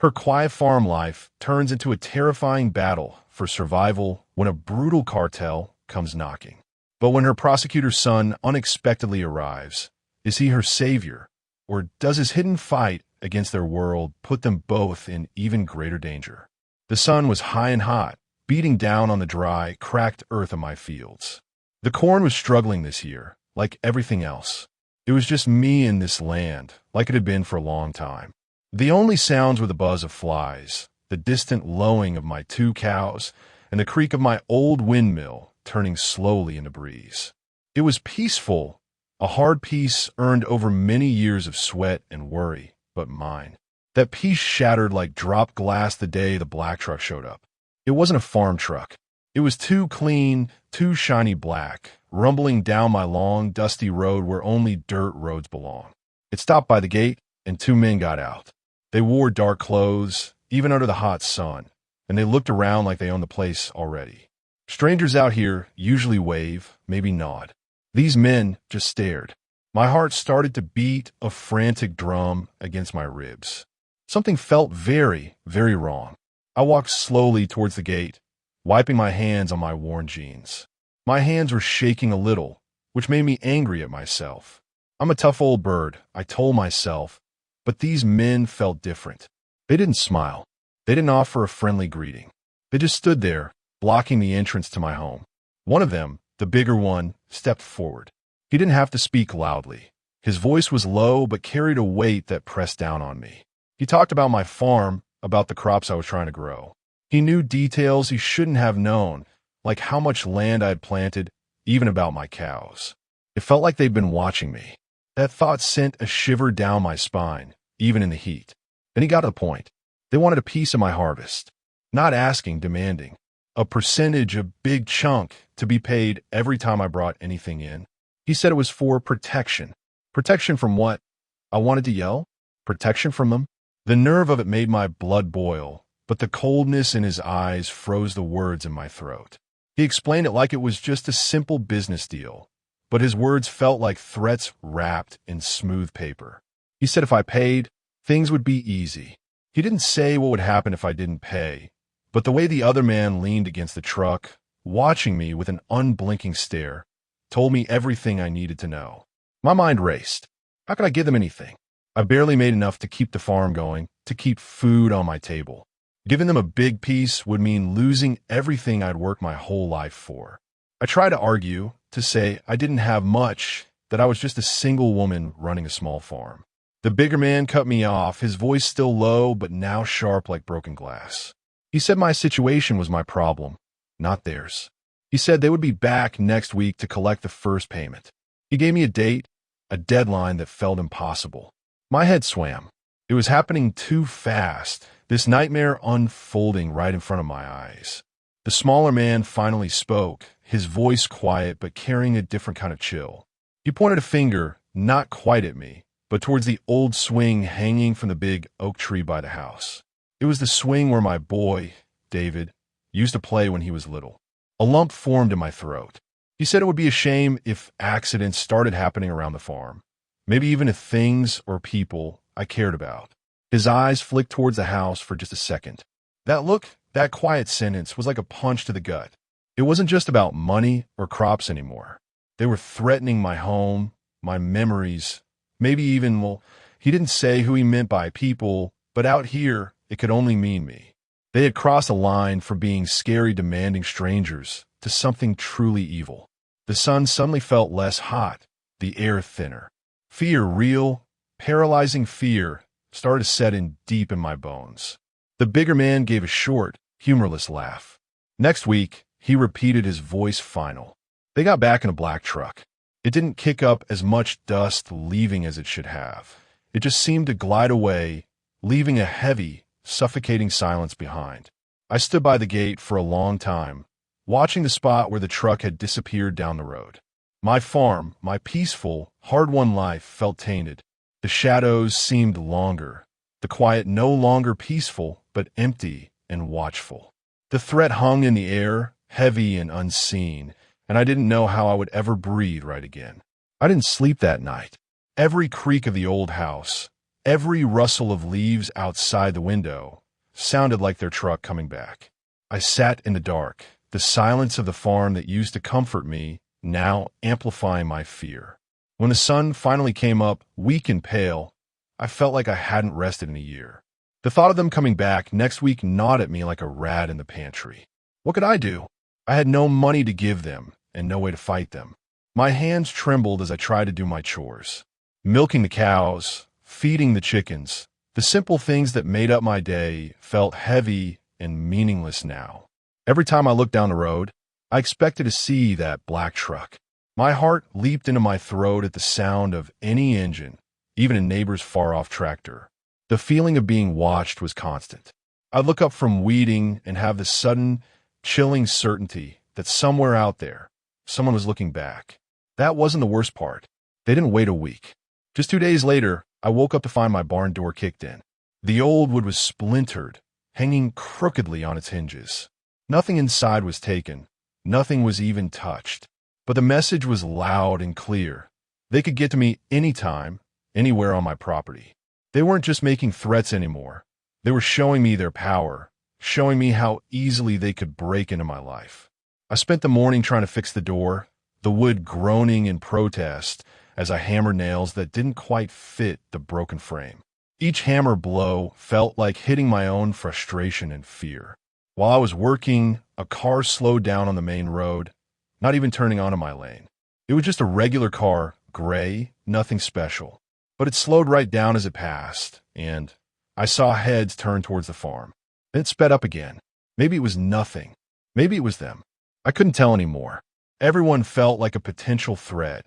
Her quiet farm life turns into a terrifying battle for survival when a brutal cartel comes knocking. But when her prosecutor's son unexpectedly arrives, is he her savior, or does his hidden fight against their world put them both in even greater danger? The sun was high and hot, beating down on the dry, cracked earth of my fields. The corn was struggling this year, like everything else. It was just me in this land, like it had been for a long time. The only sounds were the buzz of flies, the distant lowing of my 2 cows, and the creak of my old windmill turning slowly in the breeze. It was peaceful, a hard peace earned over many years of sweat and worry, but mine. That peace shattered like dropped glass the day the black truck showed up. It wasn't a farm truck. It was too clean, too shiny black, rumbling down my long, dusty road where only dirt roads belong. It stopped by the gate, and 2 men got out. They wore dark clothes, even under the hot sun, and they looked around like they owned the place already. Strangers out here usually wave, maybe nod. These men just stared. My heart started to beat a frantic drum against my ribs. Something felt very, very wrong. I walked slowly towards the gate, wiping my hands on my worn jeans. My hands were shaking a little, which made me angry at myself. I'm a tough old bird, I told myself, but these men felt different. They didn't smile. They didn't offer a friendly greeting. They just stood there, blocking the entrance to my home. One of them, the bigger one, stepped forward. He didn't have to speak loudly. His voice was low but carried a weight that pressed down on me. He talked about my farm, about the crops I was trying to grow. He knew details he shouldn't have known, like how much land I had planted, even about my cows. It felt like they'd been watching me. That thought sent a shiver down my spine, even in the heat. Then he got to the point. They wanted a piece of my harvest. Not asking, demanding. A percentage, a big chunk, to be paid every time I brought anything in. He said it was for protection. Protection from what? I wanted to yell. Protection from them? The nerve of it made my blood boil, but the coldness in his eyes froze the words in my throat. He explained it like it was just a simple business deal, but his words felt like threats wrapped in smooth paper. He said if I paid, things would be easy. He didn't say what would happen if I didn't pay, but the way the other man leaned against the truck, watching me with an unblinking stare, told me everything I needed to know. My mind raced. How could I give them anything? I barely made enough to keep the farm going, to keep food on my table. Giving them a big piece would mean losing everything I'd worked my whole life for. I tried to argue, to say I didn't have much, that I was just a single woman running a small farm. The bigger man cut me off, his voice still low but now sharp like broken glass. He said my situation was my problem, not theirs. He said they would be back next week to collect the first payment. He gave me a date, a deadline that felt impossible. My head swam. It was happening too fast, this nightmare unfolding right in front of my eyes. The smaller man finally spoke, his voice quiet but carrying a different kind of chill. He pointed a finger, not quite at me, but towards the old swing hanging from the big oak tree by the house. It was the swing where my boy, David, used to play when he was little. A lump formed in my throat. He said it would be a shame if accidents started happening around the farm, maybe even if things or people I cared about. His eyes flicked towards the house for just a second. That look, that quiet sentence was like a punch to the gut. It wasn't just about money or crops anymore. They were threatening my home, my memories, maybe even, well, he didn't say who he meant by people, but out here, it could only mean me. They had crossed a line from being scary, demanding strangers to something truly evil. The sun suddenly felt less hot, the air thinner. Fear, real, paralyzing fear, started to set in deep in my bones. The bigger man gave a short, humorless laugh. Next week, he repeated his voice final. They got back in a black truck. It didn't kick up as much dust leaving as it should have. It just seemed to glide away, leaving a heavy, suffocating silence behind. I stood by the gate for a long time, watching the spot where the truck had disappeared down the road. My farm, my peaceful, hard-won life felt tainted. The shadows seemed longer, the quiet no longer peaceful, but empty and watchful. The threat hung in the air, heavy and unseen, and I didn't know how I would ever breathe right again. I didn't sleep that night. Every creak of the old house, Every rustle of leaves outside the window sounded like their truck coming back. I sat in the dark, the silence of the farm that used to comfort me now amplifying my fear. When the sun finally came up, weak and pale, I felt like I hadn't rested in a year. The thought of them coming back next week gnawed at me like a rat in the pantry. What could I do? I had no money to give them and no way to fight them. My hands trembled as I tried to do my chores. Milking the cows, feeding the chickens, the simple things that made up my day felt heavy and meaningless now. Every time I looked down the road, I expected to see that black truck. My heart leaped into my throat at the sound of any engine, even a neighbor's far-off tractor. The feeling of being watched was constant. I'd look up from weeding and have the sudden, chilling certainty that somewhere out there, someone was looking back. That wasn't the worst part. They didn't wait a week. Just 2 days later, I woke up to find my barn door kicked in. The old wood was splintered, hanging crookedly on its hinges. Nothing inside was taken. Nothing was even touched. But the message was loud and clear. They could get to me anytime, anywhere on my property. They weren't just making threats anymore. They were showing me their power, showing me how easily they could break into my life. I spent the morning trying to fix the door, the wood groaning in protest as I hammered nails that didn't quite fit the broken frame. Each hammer blow felt like hitting my own frustration and fear. While I was working, a car slowed down on the main road, not even turning onto my lane. It was just a regular car, gray, nothing special. But it slowed right down as it passed, and I saw heads turn towards the farm. Then it sped up again. Maybe it was nothing. Maybe it was them. I couldn't tell anymore. Everyone felt like a potential threat.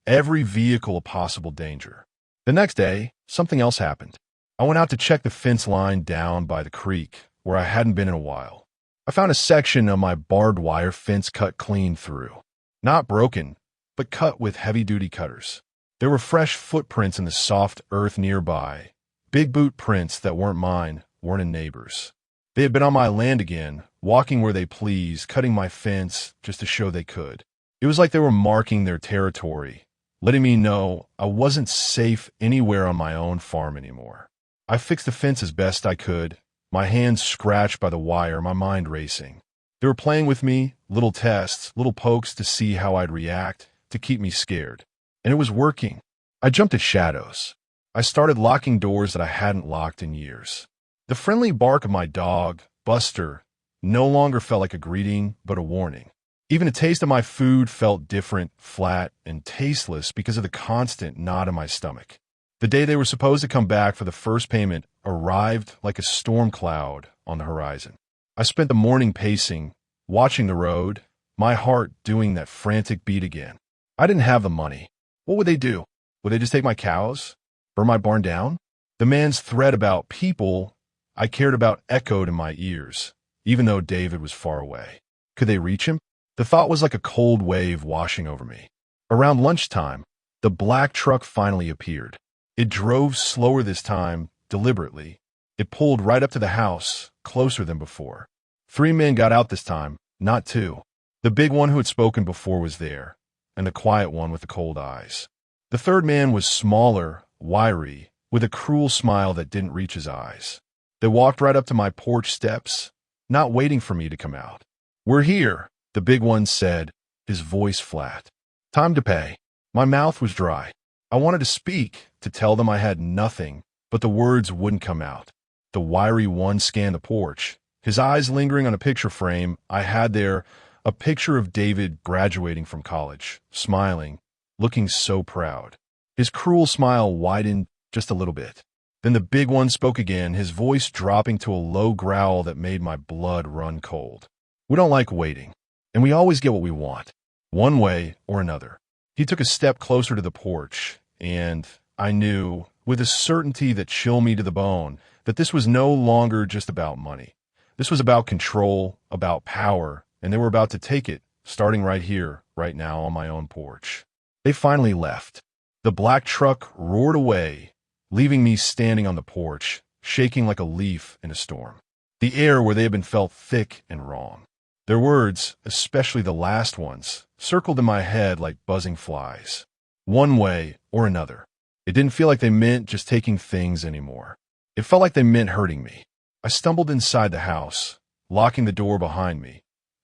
Every vehicle a possible danger. The next day, something else happened. I went out to check the fence line down by the creek, where I hadn't been in a while. I found a section of my barbed wire fence cut clean through. Not broken, but cut with heavy-duty cutters. There were fresh footprints in the soft earth nearby. Big boot prints that weren't mine, weren't a neighbor's. They had been on my land again, walking where they pleased, cutting my fence just to show they could. It was like they were marking their territory, letting me know I wasn't safe anywhere on my own farm anymore. I fixed the fence as best I could, my hands scratched by the wire, my mind racing. They were playing with me, little tests, little pokes to see how I'd react, to keep me scared. And it was working. I jumped at shadows. I started locking doors that I hadn't locked in years. The friendly bark of my dog, Buster, no longer felt like a greeting, but a warning. Even the taste of my food felt different, flat, and tasteless because of the constant knot in my stomach. The day they were supposed to come back for the first payment arrived like a storm cloud on the horizon. I spent the morning pacing, watching the road, my heart doing that frantic beat again. I didn't have the money. What would they do? Would they just take my cows? Burn my barn down? The man's threat about people I cared about echoed in my ears, even though David was far away. Could they reach him? The thought was like a cold wave washing over me. Around lunchtime, the black truck finally appeared. It drove slower this time, deliberately. It pulled right up to the house, closer than before. 3 men got out this time, not 2. The big one who had spoken before was there, and the quiet one with the cold eyes. The third man was smaller, wiry, with a cruel smile that didn't reach his eyes. They walked right up to my porch steps, not waiting for me to come out. "We're here," the big one said, his voice flat. Time to pay. My mouth was dry. I wanted to speak, to tell them I had nothing, but the words wouldn't come out. The wiry one scanned the porch, his eyes lingering on a picture frame I had there, a picture of David graduating from college, smiling, looking so proud. His cruel smile widened just a little bit. Then the big one spoke again, his voice dropping to a low growl that made my blood run cold. "We don't like waiting, and we always get what we want, one way or another." He took a step closer to the porch, and I knew, with a certainty that chilled me to the bone, that this was no longer just about money. This was about control, about power, and they were about to take it, starting right here, right now on my own porch. They finally left. The black truck roared away, leaving me standing on the porch, shaking like a leaf in a storm. The air where they had been felt thick and wrong. Their words, especially the last ones, circled in my head like buzzing flies. One way or another. It didn't feel like they meant just taking things anymore. It felt like they meant hurting me. I stumbled inside the house, locking the door behind me,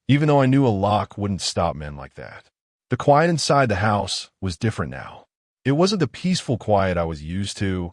even though I knew a lock wouldn't stop men like that. The quiet inside the house was different now. It wasn't the peaceful quiet I was used to.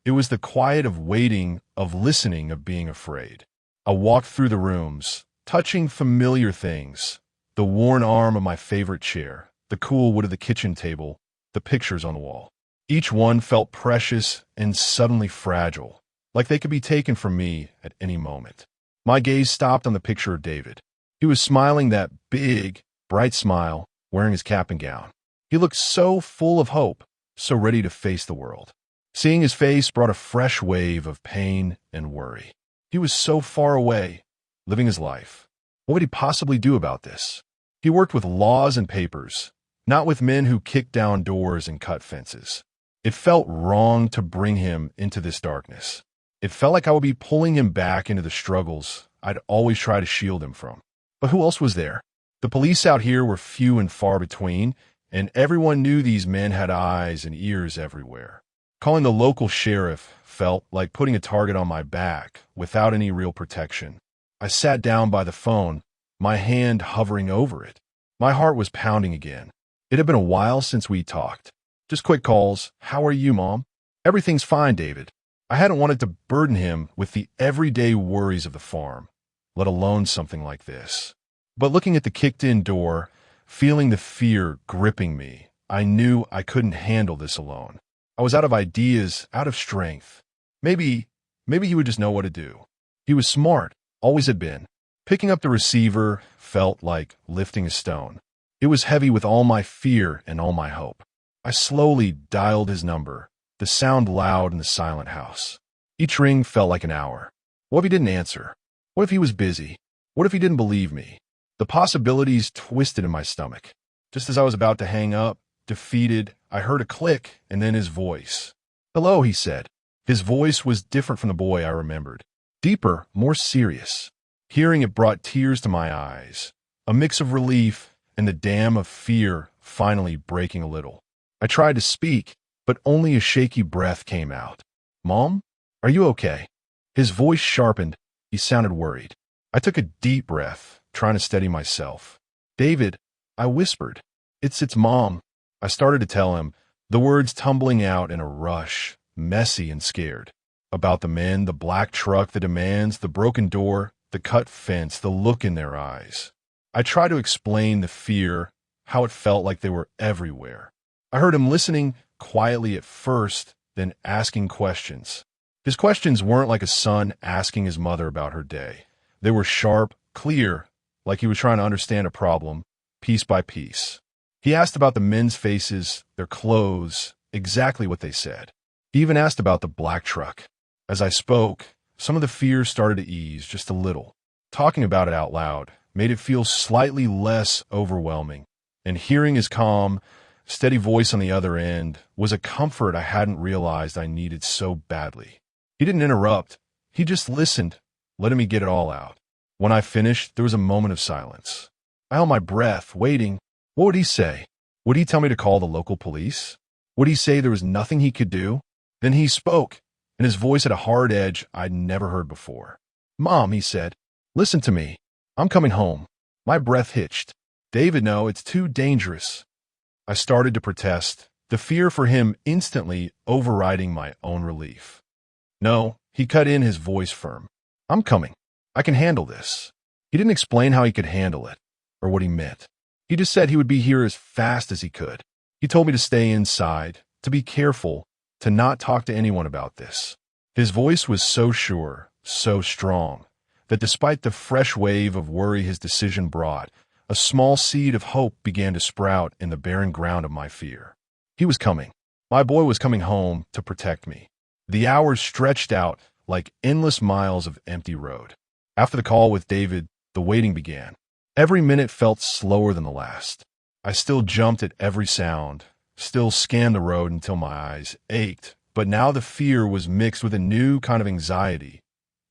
It was the quiet of waiting, of listening, of being afraid. I walked through the rooms, touching familiar things, the worn arm of my favorite chair, the cool wood of the kitchen table, the pictures on the wall. Each one felt precious and suddenly fragile, like they could be taken from me at any moment. My gaze stopped on the picture of David. He was smiling that big, bright smile, wearing his cap and gown. He looked so full of hope, so ready to face the world. Seeing his face brought a fresh wave of pain and worry. He was so far away, living his life. What would he possibly do about this? He worked with laws and papers, not with men who kicked down doors and cut fences. It felt wrong to bring him into this darkness. It felt like I would be pulling him back into the struggles I'd always try to shield him from. But who else was there? The police out here were few and far between, and everyone knew these men had eyes and ears everywhere. Calling the local sheriff felt like putting a target on my back without any real protection. I sat down by the phone, my hand hovering over it. My heart was pounding again. It had been a while since we talked. Just quick calls. How are you, Mom? Everything's fine, David. I hadn't wanted to burden him with the everyday worries of the farm, let alone something like this. But looking at the kicked-in door, feeling the fear gripping me, I knew I couldn't handle this alone. I was out of ideas, out of strength. Maybe he would just know what to do. He was smart, always had been. Picking up the receiver felt like lifting a stone. It was heavy with all my fear and all my hope. I slowly dialed his number, the sound loud in the silent house. Each ring felt like an hour. What if he didn't answer? What if he was busy? What if he didn't believe me? The possibilities twisted in my stomach. Just as I was about to hang up, defeated, I heard a click and then his voice. "Hello," he said. His voice was different from the boy I remembered. Deeper, more serious. Hearing it brought tears to my eyes, a mix of relief and the dam of fear finally breaking a little. I tried to speak, but only a shaky breath came out. "Mom, are you okay?" His voice sharpened. He sounded worried. I took a deep breath, trying to steady myself. "David," I whispered. It's Mom." I started to tell him, the words tumbling out in a rush, messy and scared. About the men, the black truck, the demands, the broken door, the cut fence, the look in their eyes. I tried to explain the fear, how it felt like they were everywhere. I heard him listening quietly at first, then asking questions. His questions weren't like a son asking his mother about her day. They were sharp, clear, like he was trying to understand a problem, piece by piece. He asked about the men's faces, their clothes, exactly what they said. He even asked about the black truck. As I spoke, some of the fear started to ease just a little. Talking about it out loud made it feel slightly less overwhelming, and hearing his calm, steady voice on the other end was a comfort I hadn't realized I needed so badly. He didn't interrupt. He just listened, letting me get it all out. When I finished, there was a moment of silence. I held my breath, waiting. What would he say? Would he tell me to call the local police? Would he say there was nothing he could do? Then he spoke, and his voice had a hard edge I'd never heard before. "Mom," he said, "listen to me. I'm coming home." My breath hitched. "David, no, it's too dangerous." I started to protest, the fear for him instantly overriding my own relief. "No," he cut in, his voice firm. "I'm coming. I can handle this." He didn't explain how he could handle it, or what he meant. He just said he would be here as fast as he could. He told me to stay inside, to be careful, to not talk to anyone about this. His voice was so sure, so strong, that despite the fresh wave of worry his decision brought, a small seed of hope began to sprout in the barren ground of my fear. He was coming. My boy was coming home to protect me. The hours stretched out like endless miles of empty road. After the call with David, the waiting began. Every minute felt slower than the last. I still jumped at every sound, still scanned the road until my eyes ached, but now the fear was mixed with a new kind of anxiety,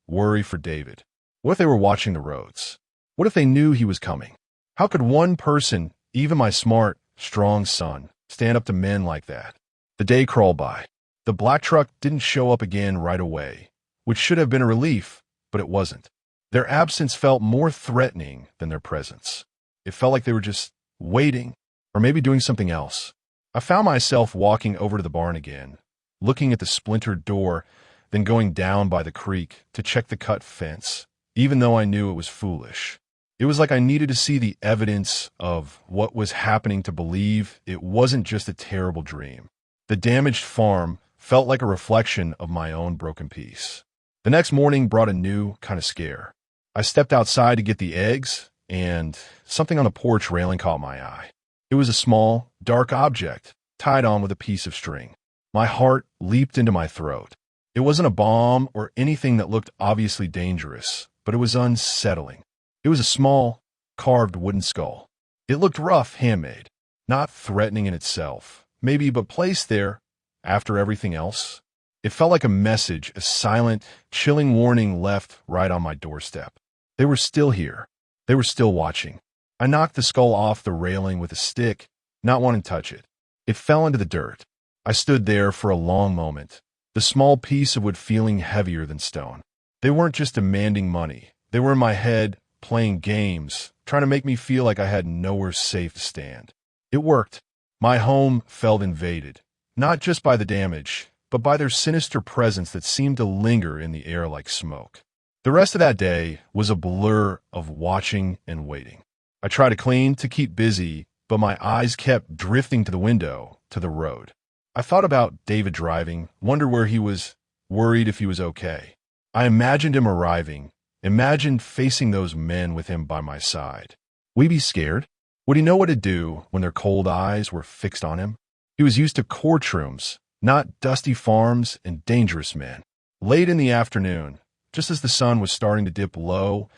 worry for David. What if they were watching the roads? What if they knew he was coming? How could one person, even my smart, strong son, stand up to men like that? The day crawled by. The black truck didn't show up again right away, which should have been a relief, but it wasn't. Their absence felt more threatening than their presence. It felt like they were just waiting, or maybe doing something else. I found myself walking over to the barn again, looking at the splintered door, then going down by the creek to check the cut fence, even though I knew it was foolish. It was like I needed to see the evidence of what was happening to believe it wasn't just a terrible dream. The damaged farm felt like a reflection of my own broken peace. The next morning brought a new kind of scare. I stepped outside to get the eggs, and something on the porch railing caught my eye. It was a small, dark object tied on with a piece of string. My heart leaped into my throat. It wasn't a bomb or anything that looked obviously dangerous, but it was unsettling. It was a small, carved wooden skull. It looked rough, handmade, not threatening in itself, maybe, but placed there after everything else. It felt like a message, a silent, chilling warning left right on my doorstep. They were still here. They were still watching. I knocked the skull off the railing with a stick, not wanting to touch it. It fell into the dirt. I stood there for a long moment, the small piece of wood feeling heavier than stone. They weren't just demanding money. They were in my head, playing games, trying to make me feel like I had nowhere safe to stand. It worked. My home felt invaded, not just by the damage, but by their sinister presence that seemed to linger in the air like smoke. The rest of that day was a blur of watching and waiting. I tried to clean, to keep busy, but my eyes kept drifting to the window, to the road. I thought about David driving, wondered where he was, worried if he was okay. I imagined him arriving, imagined facing those men with him by my side. Would he be scared? Would he know what to do when their cold eyes were fixed on him? He was used to courtrooms, not dusty farms and dangerous men. Late in the afternoon, just as the sun was starting to dip low,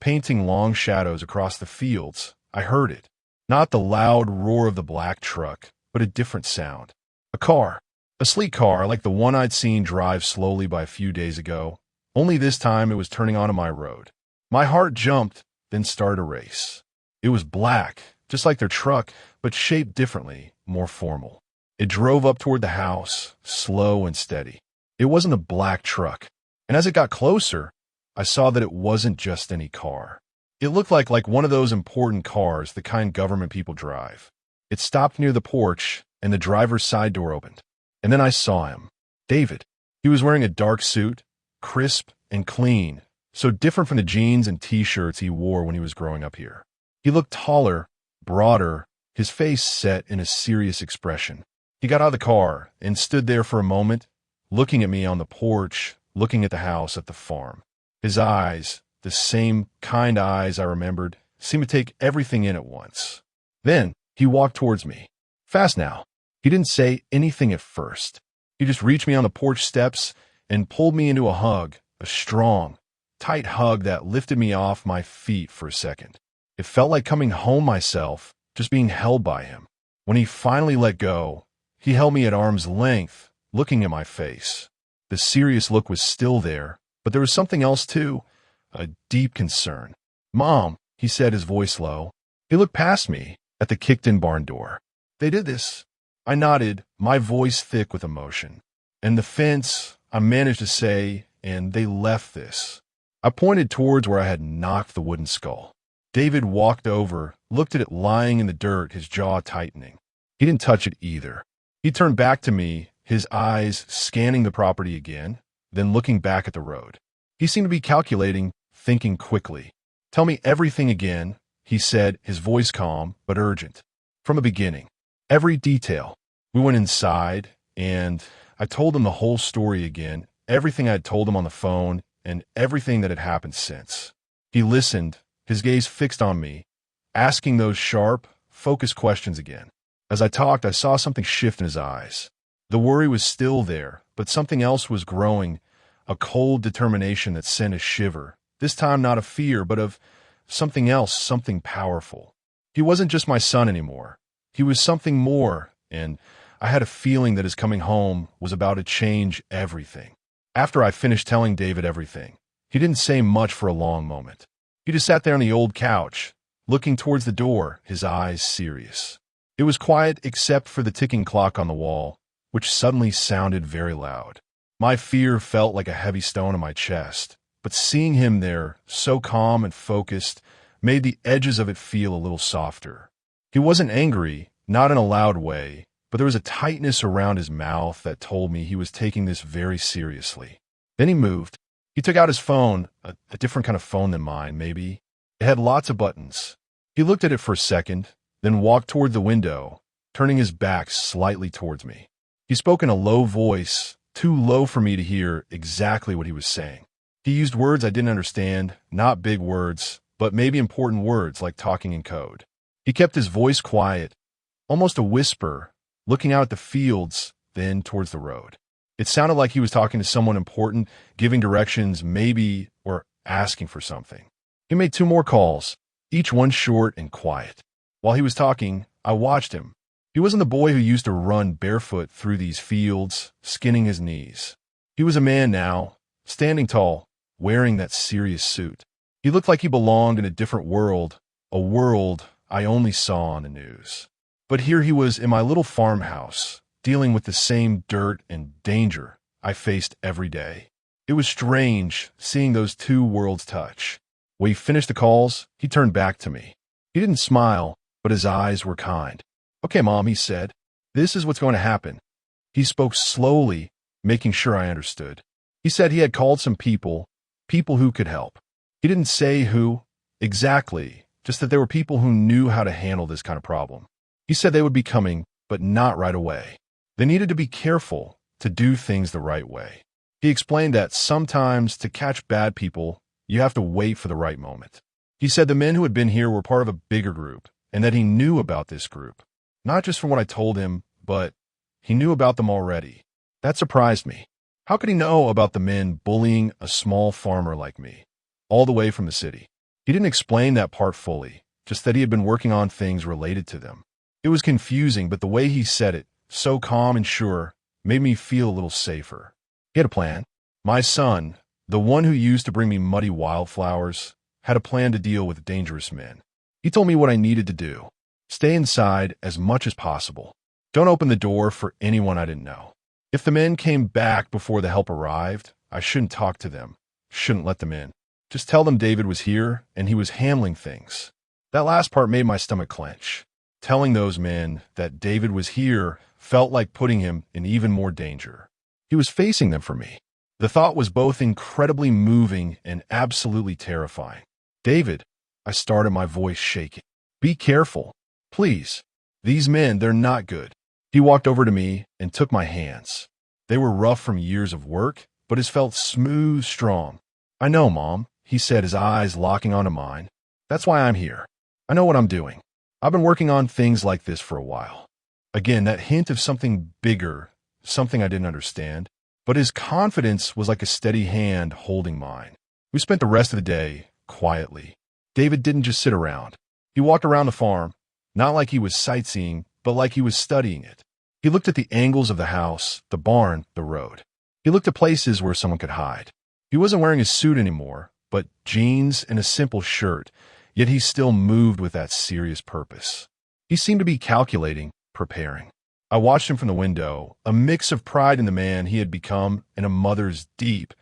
painting long shadows across the fields, I heard it. Not the loud roar of the black truck, but a different sound. A car. A sleek car like the one I'd seen drive slowly by a few days ago. Only this time it was turning onto my road. My heart jumped, then started a race. It was black, just like their truck, but shaped differently, more formal. It drove up toward the house, slow and steady. It wasn't a black truck, and as it got closer, I saw that it wasn't just any car. It looked like one of those important cars, the kind government people drive. It stopped near the porch, and the driver's side door opened. And then I saw him. David. He was wearing a dark suit, crisp and clean, so different from the jeans and t-shirts he wore when he was growing up here. He looked taller, broader, his face set in a serious expression. He got out of the car and stood there for a moment, looking at me on the porch, looking at the house, at the farm. His eyes, the same kind eyes I remembered, seemed to take everything in at once. Then he walked towards me. Fast now. He didn't say anything at first. He just reached me on the porch steps and pulled me into a hug, a strong, tight hug that lifted me off my feet for a second. It felt like coming home myself, just being held by him. When he finally let go, he held me at arm's length, looking at my face. The serious look was still there, but there was something else too, a deep concern. "Mom," he said, his voice low. He looked past me at the kicked-in barn door. "They did this." I nodded, my voice thick with emotion. "And the fence," I managed to say, "and they left this." I pointed towards where I had knocked the wooden skull. David walked over, looked at it lying in the dirt, his jaw tightening. He didn't touch it either. He turned back to me, his eyes scanning the property again, then looking back at the road. He seemed to be calculating, thinking quickly. "Tell me everything again," he said, his voice calm but urgent. "From the beginning. Every detail." We went inside, and I told him the whole story again, everything I had told him on the phone, and everything that had happened since. He listened, his gaze fixed on me, asking those sharp, focused questions again. As I talked, I saw something shift in his eyes. The worry was still there, but something else was growing, a cold determination that sent a shiver, this time not of fear, but of something else, something powerful. He wasn't just my son anymore. He was something more, and I had a feeling that his coming home was about to change everything. After I finished telling David everything, he didn't say much for a long moment. He just sat there on the old couch, looking towards the door, his eyes serious. It was quiet except for the ticking clock on the wall, which suddenly sounded very loud. My fear felt like a heavy stone in my chest, but seeing him there, so calm and focused, made the edges of it feel a little softer. He wasn't angry, not in a loud way, but there was a tightness around his mouth that told me he was taking this very seriously. Then he moved. He took out his phone, a different kind of phone than mine, maybe. It had lots of buttons. He looked at it for a second, then walked toward the window, turning his back slightly towards me. He spoke in a low voice, too low for me to hear exactly what he was saying. He used words I didn't understand, not big words, but maybe important words like talking in code. He kept his voice quiet, almost a whisper, looking out at the fields, then towards the road. It sounded like he was talking to someone important, giving directions, maybe, or asking for something. He made 2 more calls, each one short and quiet. While he was talking, I watched him. He wasn't the boy who used to run barefoot through these fields, skinning his knees. He was a man now, standing tall, wearing that serious suit. He looked like he belonged in a different world, a world I only saw on the news. But here he was in my little farmhouse, dealing with the same dirt and danger I faced every day. It was strange seeing those 2 worlds touch. When he finished the calls, he turned back to me. He didn't smile, but his eyes were kind. "Okay, Mom," he said. "This is what's going to happen." He spoke slowly, making sure I understood. He said he had called some people who could help. He didn't say who exactly, just that there were people who knew how to handle this kind of problem. He said they would be coming, but not right away. They needed to be careful to do things the right way. He explained that sometimes to catch bad people, you have to wait for the right moment. He said the men who had been here were part of a bigger group, and that he knew about this group. Not just from what I told him, but he knew about them already. That surprised me. How could he know about the men bullying a small farmer like me, all the way from the city? He didn't explain that part fully, just that he had been working on things related to them. It was confusing, but the way he said it, so calm and sure, made me feel a little safer. He had a plan. My son, the one who used to bring me muddy wildflowers, had a plan to deal with dangerous men. He told me what I needed to do. Stay inside as much as possible. Don't open the door for anyone I didn't know. If the men came back before the help arrived, I shouldn't talk to them, shouldn't let them in. Just tell them David was here and he was handling things. That last part made my stomach clench. Telling those men that David was here felt like putting him in even more danger. He was facing them for me. The thought was both incredibly moving and absolutely terrifying. "David," I started, my voice shaking. "Be careful. Please. These men, they're not good." He walked over to me and took my hands. They were rough from years of work, but his felt smooth, strong. "I know, Mom," he said, his eyes locking onto mine. "That's why I'm here. I know what I'm doing. I've been working on things like this for a while." Again, that hint of something bigger, something I didn't understand, but his confidence was like a steady hand holding mine. We spent the rest of the day quietly. David didn't just sit around. He walked around the farm, not like he was sightseeing, but like he was studying it. He looked at the angles of the house, the barn, the road. He looked at places where someone could hide. He wasn't wearing a suit anymore, but jeans and a simple shirt, yet he still moved with that serious purpose. He seemed to be calculating, preparing. I watched him from the window, a mix of pride in the man he had become and a mother's deep,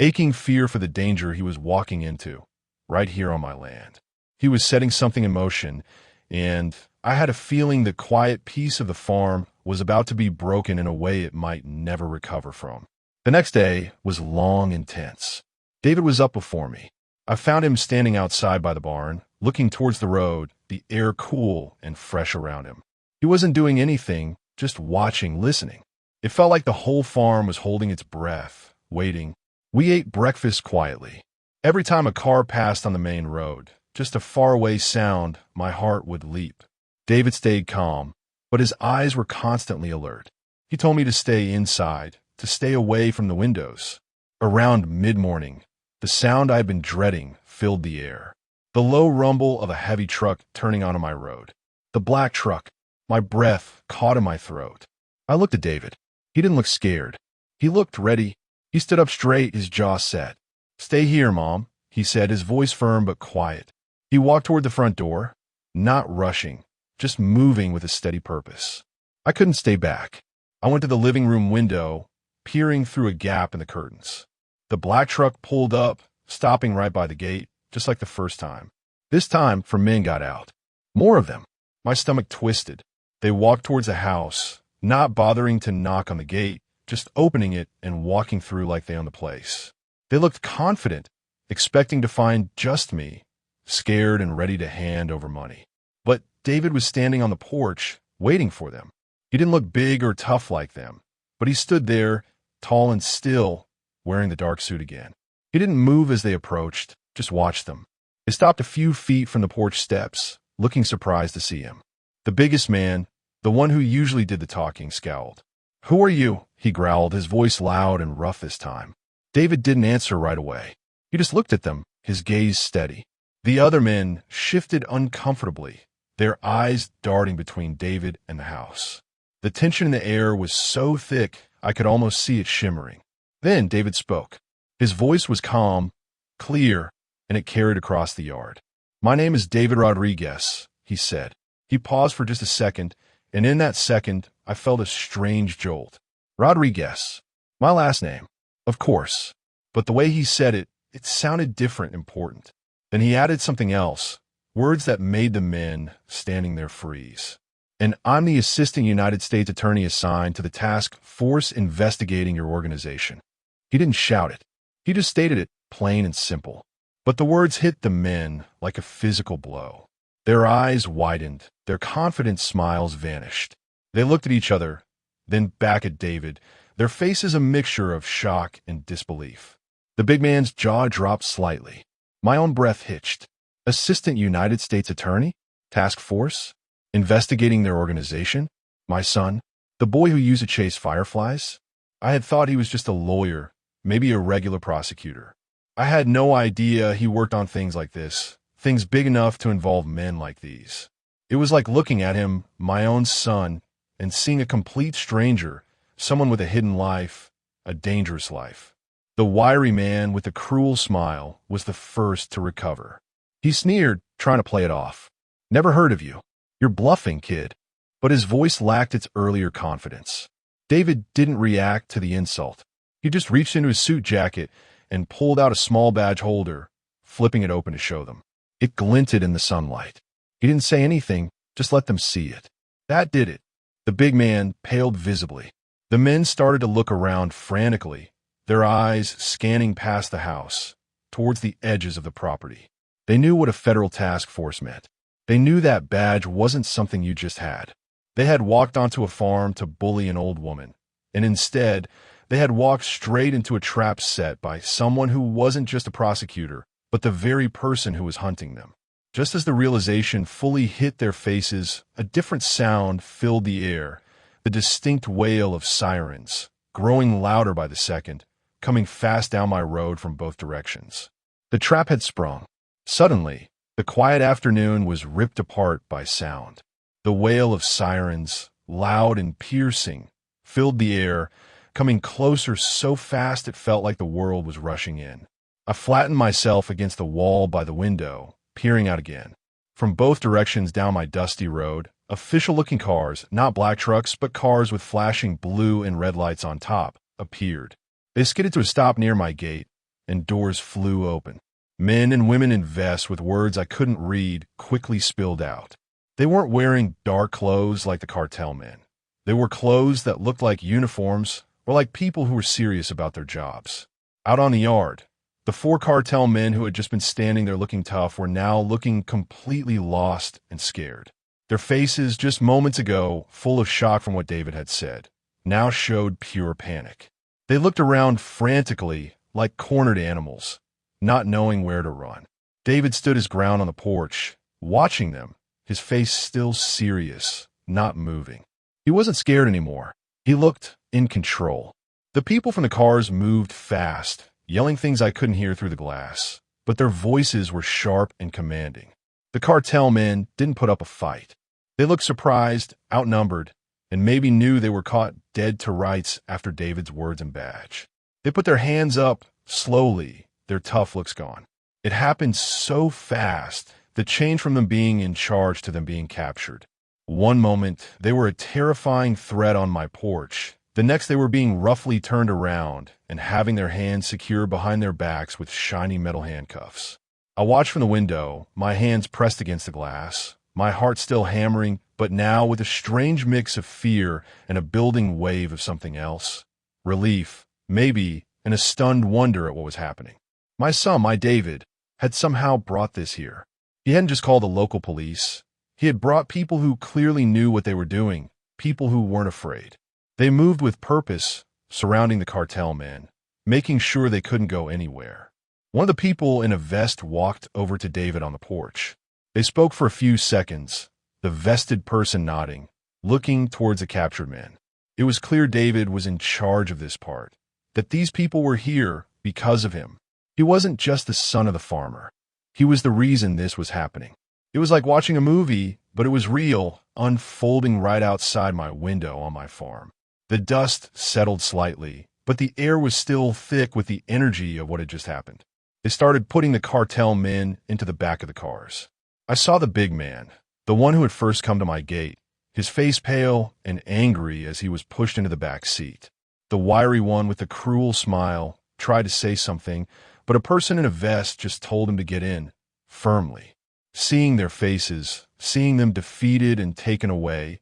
aching fear for the danger he was walking into, right here on my land. He was setting something in motion, and I had a feeling the quiet peace of the farm was about to be broken in a way it might never recover from. The next day was long and tense. David was up before me. I found him standing outside by the barn, looking towards the road, the air cool and fresh around him. He wasn't doing anything, just watching, listening. It felt like the whole farm was holding its breath, waiting. We ate breakfast quietly. Every time a car passed on the main road, just a faraway sound, my heart would leap. David stayed calm, but his eyes were constantly alert. He told me to stay inside, to stay away from the windows. Around mid-morning, the sound I had been dreading filled the air. The low rumble of a heavy truck turning onto my road. The black truck, my breath caught in my throat. I looked at David. He didn't look scared. He looked ready. He stood up straight, his jaw set. "Stay here, Mom," he said, his voice firm but quiet. He walked toward the front door, not rushing, just moving with a steady purpose. I couldn't stay back. I went to the living room window, peering through a gap in the curtains. The black truck pulled up, stopping right by the gate, just like the first time. This time, 4 men got out. More of them. My stomach twisted. They walked towards the house, not bothering to knock on the gate, just opening it and walking through like they owned the place. They looked confident, expecting to find just me, scared and ready to hand over money. But David was standing on the porch, waiting for them. He didn't look big or tough like them, but he stood there, tall and still, wearing the dark suit again. He didn't move as they approached, just watched them. They stopped a few feet from the porch steps, looking surprised to see him. The biggest man, the one who usually did the talking, scowled. "Who are you?" he growled, his voice loud and rough this time. David didn't answer right away. He just looked at them, his gaze steady. The other men shifted uncomfortably, their eyes darting between David and the house. The tension in the air was so thick I could almost see it shimmering. Then David spoke. His voice was calm, clear, and it carried across the yard. "My name is David Rodriguez," he said. He paused for just a second, and in that second, I felt a strange jolt. Rodriguez. My last name. Of course. But the way he said it, it sounded different, important. Then he added something else, words that made the men standing there freeze. "And I'm the Assistant United States Attorney assigned to the task force investigating your organization." He didn't shout it. He just stated it, plain and simple. But the words hit the men like a physical blow. Their eyes widened, their confident smiles vanished. They looked at each other, then back at David, their faces a mixture of shock and disbelief. The big man's jaw dropped slightly. My own breath hitched. Assistant United States Attorney? Task Force? Investigating their organization? My son? The boy who used to chase fireflies? I had thought he was just a lawyer, maybe a regular prosecutor. I had no idea he worked on things like this, things big enough to involve men like these. It was like looking at him, my own son, and seeing a complete stranger, someone with a hidden life, a dangerous life. The wiry man with the cruel smile was the first to recover. He sneered, trying to play it off. "Never heard of you. You're bluffing, kid." But his voice lacked its earlier confidence. David didn't react to the insult. He just reached into his suit jacket and pulled out a small badge holder, flipping it open to show them. It glinted in the sunlight. He didn't say anything, just let them see it. That did it. The big man paled visibly. The men started to look around frantically, their eyes scanning past the house, towards the edges of the property. They knew what a federal task force meant. They knew that badge wasn't something you just had. They had walked onto a farm to bully an old woman, and instead, they had walked straight into a trap set by someone who wasn't just a prosecutor, but the very person who was hunting them. Just as the realization fully hit their faces, a different sound filled the air, the distinct wail of sirens, growing louder by the second, coming fast down my road from both directions. The trap had sprung. Suddenly, the quiet afternoon was ripped apart by sound. The wail of sirens, loud and piercing, filled the air, coming closer so fast it felt like the world was rushing in. I flattened myself against the wall by the window, peering out again. From both directions down my dusty road, official-looking cars, not black trucks, but cars with flashing blue and red lights on top, appeared. They skidded to a stop near my gate, and doors flew open. Men and women in vests with words I couldn't read quickly spilled out. They weren't wearing dark clothes like the cartel men. They wore clothes that looked like uniforms or like people who were serious about their jobs. Out on the yard, the 4 cartel men who had just been standing there looking tough were now looking completely lost and scared. Their faces, just moments ago, full of shock from what David had said, now showed pure panic. They looked around frantically, like cornered animals, not knowing where to run. David stood his ground on the porch, watching them, his face still serious, not moving. He wasn't scared anymore. He looked in control. The people from the cars moved fast, yelling things I couldn't hear through the glass, but their voices were sharp and commanding. The cartel men didn't put up a fight. They looked surprised, outnumbered, and maybe knew they were caught dead to rights after David's words and badge. They put their hands up, slowly, their tough looks gone. It happened so fast, the change from them being in charge to them being captured. One moment, they were a terrifying threat on my porch. The next, they were being roughly turned around and having their hands secured behind their backs with shiny metal handcuffs. I watched from the window, my hands pressed against the glass, my heart still hammering, but now with a strange mix of fear and a building wave of something else. Relief, maybe, and a stunned wonder at what was happening. My son, my David, had somehow brought this here. He hadn't just called the local police. He had brought people who clearly knew what they were doing, people who weren't afraid. They moved with purpose, surrounding the cartel men, making sure they couldn't go anywhere. One of the people in a vest walked over to David on the porch. They spoke for a few seconds, the vested person nodding, looking towards the captured men. It was clear David was in charge of this part, that these people were here because of him. He wasn't just the son of the farmer. He was the reason this was happening. It was like watching a movie, but it was real, unfolding right outside my window on my farm. The dust settled slightly, but the air was still thick with the energy of what had just happened. They started putting the cartel men into the back of the cars. I saw the big man, the one who had first come to my gate, his face pale and angry as he was pushed into the back seat. The wiry one with the cruel smile tried to say something, but a person in a vest just told him to get in, firmly. Seeing their faces, seeing them defeated and taken away,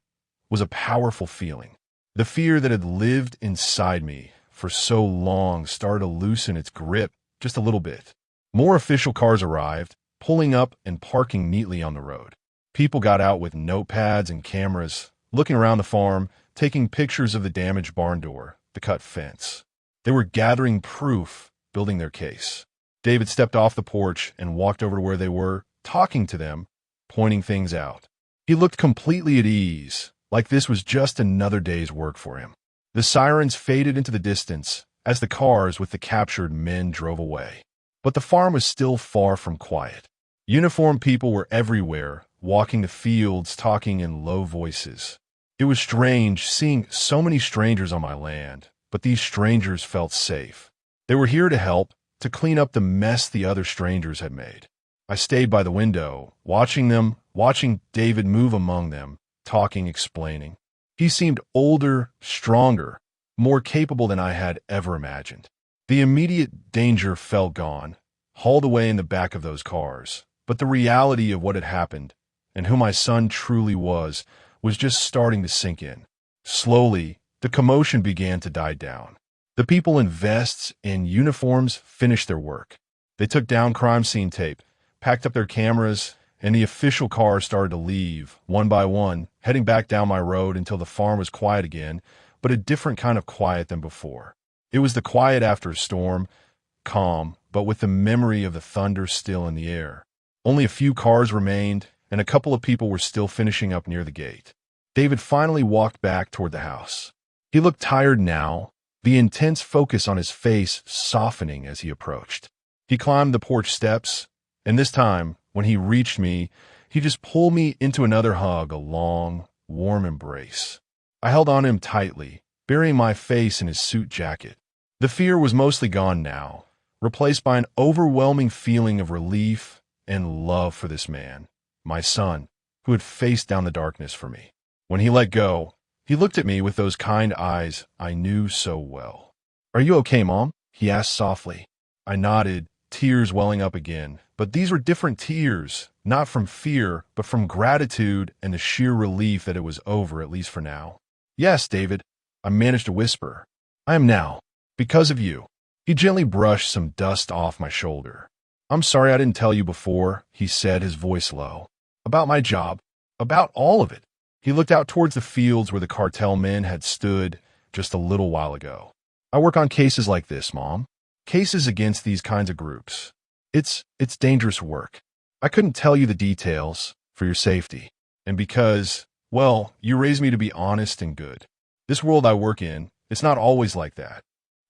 was a powerful feeling. The fear that had lived inside me for so long started to loosen its grip just a little bit. More official cars arrived, pulling up and parking neatly on the road. People got out with notepads and cameras, looking around the farm, taking pictures of the damaged barn door, the cut fence. They were gathering proof, building their case. David stepped off the porch and walked over to where they were, talking to them, pointing things out. He looked completely at ease, like this was just another day's work for him. The sirens faded into the distance as the cars with the captured men drove away. But the farm was still far from quiet. Uniformed people were everywhere, walking the fields, talking in low voices. It was strange seeing so many strangers on my land, but these strangers felt safe. They were here to help, to clean up the mess the other strangers had made. I stayed by the window, watching them, watching David move among them, talking, explaining. He seemed older, stronger, more capable than I had ever imagined. The immediate danger felt gone, hauled away in the back of those cars, but the reality of what had happened, and who my son truly was just starting to sink in. Slowly, the commotion began to die down. The people in vests and uniforms finished their work. They took down crime scene tape, packed up their cameras, and the official cars started to leave, one by one, heading back down my road until the farm was quiet again, but a different kind of quiet than before. It was the quiet after a storm, calm, but with the memory of the thunder still in the air. Only a few cars remained, and a couple of people were still finishing up near the gate. David finally walked back toward the house. He looked tired now, the intense focus on his face softening as he approached. He climbed the porch steps, and this time, when he reached me, he just pulled me into another hug, a long, warm embrace. I held on him tightly, burying my face in his suit jacket. The fear was mostly gone now, replaced by an overwhelming feeling of relief and love for this man, my son, who had faced down the darkness for me. When he let go, he looked at me with those kind eyes I knew so well. "Are you okay, Mom?" he asked softly. I nodded, tears welling up again, but these were different tears, not from fear, but from gratitude and the sheer relief that it was over, at least for now. "Yes, David," I managed to whisper. "I am now, because of you." He gently brushed some dust off my shoulder. "I'm sorry I didn't tell you before," he said, his voice low. "About my job, about all of it." He looked out towards the fields where the cartel men had stood just a little while ago. "I work on cases like this, Mom. Cases against these kinds of groups. It's dangerous work. I couldn't tell you the details for your safety. And because, well, you raised me to be honest and good. This world I work in, it's not always like that."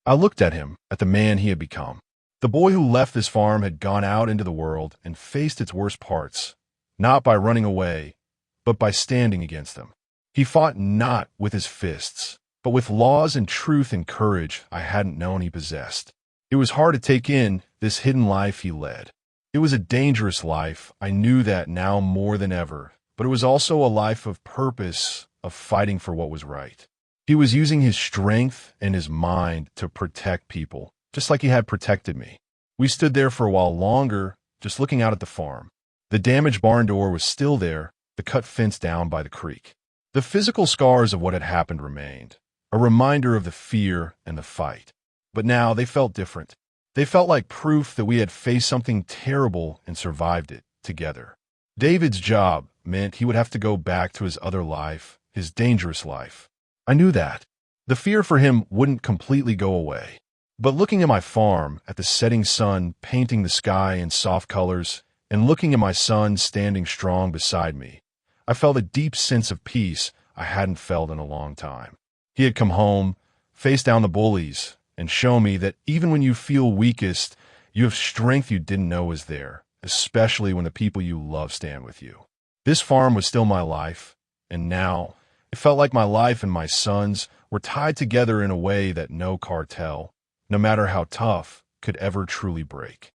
I looked at him, at the man he had become. The boy who left this farm had gone out into the world and faced its worst parts, not by running away, but by standing against them. He fought not with his fists, but with laws and truth and courage I hadn't known he possessed. It was hard to take in this hidden life he led. It was a dangerous life, I knew that now more than ever, but it was also a life of purpose, of fighting for what was right. He was using his strength and his mind to protect people, just like he had protected me. We stood there for a while longer, just looking out at the farm. The damaged barn door was still there, the cut fence down by the creek. The physical scars of what had happened remained, a reminder of the fear and the fight. But now they felt different. They felt like proof that we had faced something terrible and survived it together. David's job meant he would have to go back to his other life, his dangerous life. I knew that. The fear for him wouldn't completely go away. But looking at my farm, at the setting sun painting the sky in soft colors, and looking at my son standing strong beside me, I felt a deep sense of peace I hadn't felt in a long time. He had come home, faced down the bullies, and shown me that even when you feel weakest, you have strength you didn't know was there, especially when the people you love stand with you. This farm was still my life, and now it felt like my life and my son's were tied together in a way that no cartel, no matter how tough, could ever truly break.